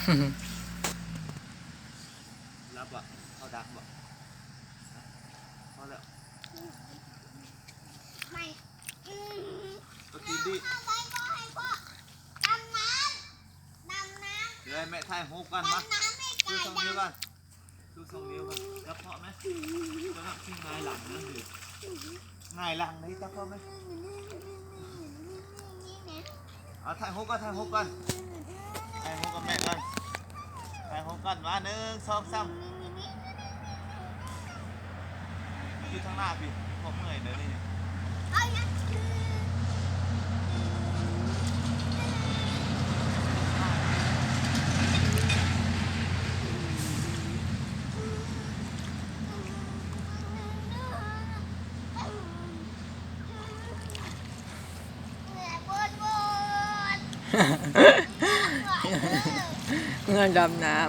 รับบ่เอาดังบ่พอแล้วไม่ก็กินดิไปก็ให้พ่อดำน้ำเดี๋ยวแม่ถ่ายรูปกันมา ดำน้ำให้ไก่ ดู2 นิ้วกันดู2 นิ้วกันจับเพาะไหมจะนับที่นายหลังนั่นดินายหลังนี่จับเพาะไหมเอาถ่ายรูปกันถ่ายรูปกันถ่ายรูปกับแม่กันถ่ายรูปกันมา1 2 3อยู่ทางหน้าพี่ผมเหนื่อยเดี๋ยวนี้เอาอย่างเงินดำน้ำ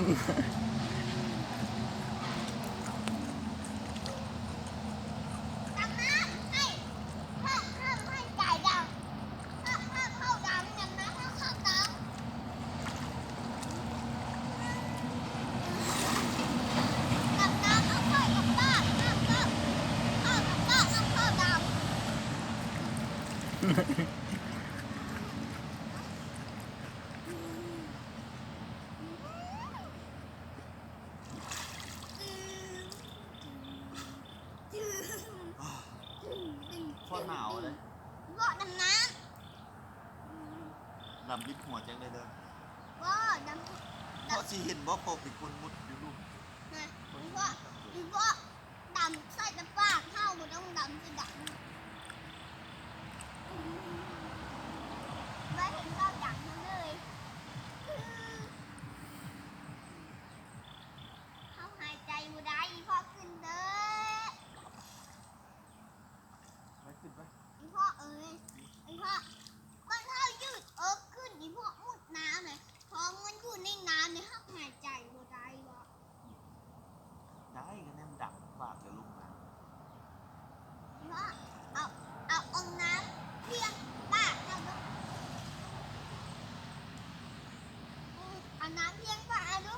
โคตรหนาวเลย บ่ดำน้ ดำลิบหัวจังเลยเด้อ ำบ่ดำ เพราะสิเห็นบ่พอเป็นคนมุดอยู่ลูก นะบ่ดำใส่ตะปากเข้าบ่ต้องดำจะดำไม่เห็นเราดังเลยเขาหายใจบ่ได้พ่อขึ้นเด้อ ไม่ขึ้นไหม อีพ่อเอ้ยอีพ่อมันเข้ายืดขึ้นอีพ่อมุดน้ำเลยพอมันอยู่ในน้ำเนี่ยเขาหายใจบ่ได้บ่ ได้กันแน่มันดังปากจะลงมา อีพ่อเอาน้ำเพียงปากเอาดูเอาน้ำเพียงปากเอาดู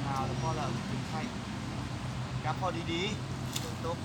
หนาวแล้วพ่อเราเป็นไข้กลับพอดีๆฝนตก